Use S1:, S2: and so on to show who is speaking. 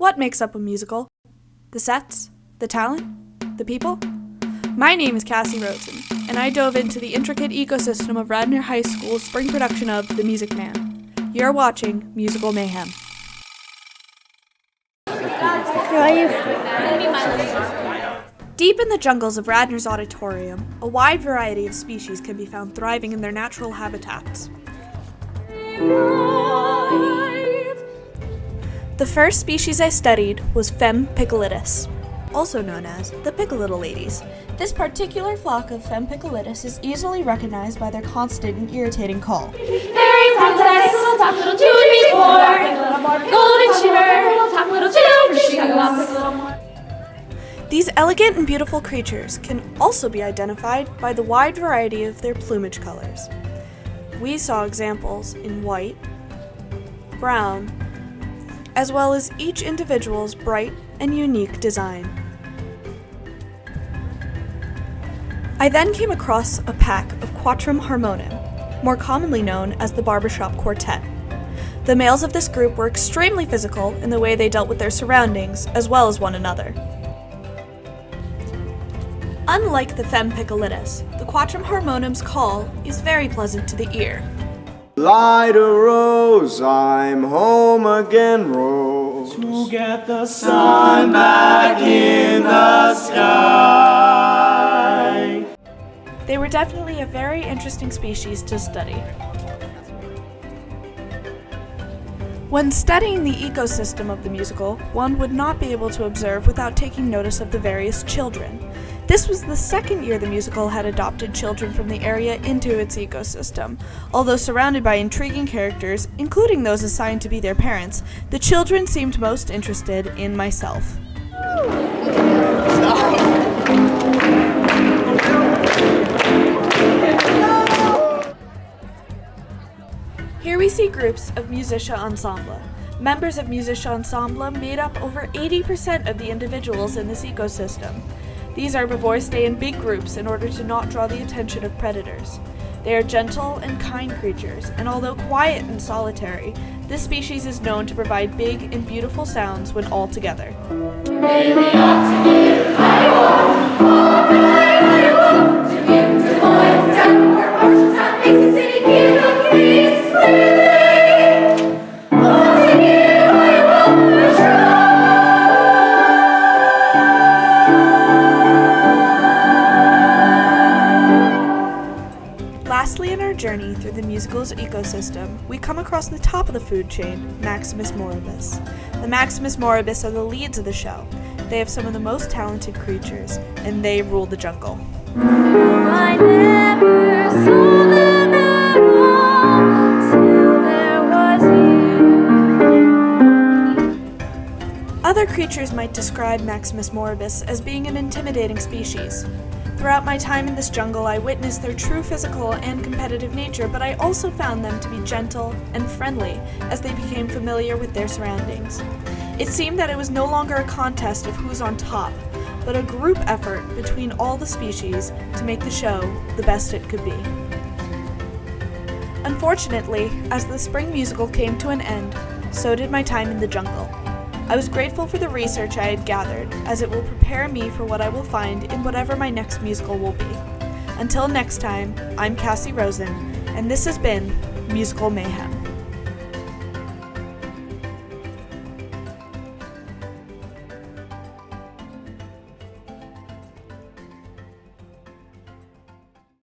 S1: What makes up a musical? The sets? The talent? The people? My name is Cassie Rosin, and I dove into the intricate ecosystem of Radnor High School's spring production of The Music Man. You're watching Musical Mayhem. Deep in the jungles of Radnor's auditorium, a wide variety of species can be found thriving in their natural habitats. The first species I studied was Fem piccolitis, also known as the piccolo ladies. This particular flock of Fem piccolitis is easily recognized by their constant and irritating call.
S2: Very precise, little talk, little two before, golden shimmer, little talk, little two, for shooting up a little more.
S1: These elegant and beautiful creatures can also be identified by the wide variety of their plumage colors. We saw examples in white, brown, as well as each individual's bright and unique design. I then came across a pack of Quatrum harmonum, more commonly known as the barbershop quartet. The males of this group were extremely physical in the way they dealt with their surroundings as well as one another. Unlike the Fem piccolitis, the Quatrum harmonum's call is very pleasant to the ear.
S3: Light a rose, I'm home again, Rose.
S4: To get the sun back in the sky.
S1: They were definitely a very interesting species to study. When studying the ecosystem of the musical, one would not be able to observe without taking notice of the various children. This was the second year the musical had adopted children from the area into its ecosystem. Although surrounded by intriguing characters, including those assigned to be their parents, the children seemed most interested in myself. Here we see groups of Musische Ensemble. Members of Musische Ensemble made up over 80% of the individuals in this ecosystem. These herbivores stay in big groups in order to not draw the attention of predators. They are gentle and kind creatures, and although quiet and solitary, this species is known to provide big and beautiful sounds when all together. Lastly, in our journey through the musical's ecosystem, we come across the top of the food chain, Maximus moribus. The Maximus moribus are the leads of the show. They have some of the most talented creatures, and they rule the jungle.
S2: I never saw them at all till there was you.
S1: Other creatures might describe Maximus moribus as being an intimidating species. Throughout my time in this jungle, I witnessed their true physical and competitive nature, but I also found them to be gentle and friendly as they became familiar with their surroundings. It seemed that it was no longer a contest of who's on top, but a group effort between all the species to make the show the best it could be. Unfortunately, as the spring musical came to an end, so did my time in the jungle. I was grateful for the research I had gathered, as it will prepare me for what I will find in whatever my next musical will be. Until next time, I'm Cassie Rosin, and this has been Musical Mayhem.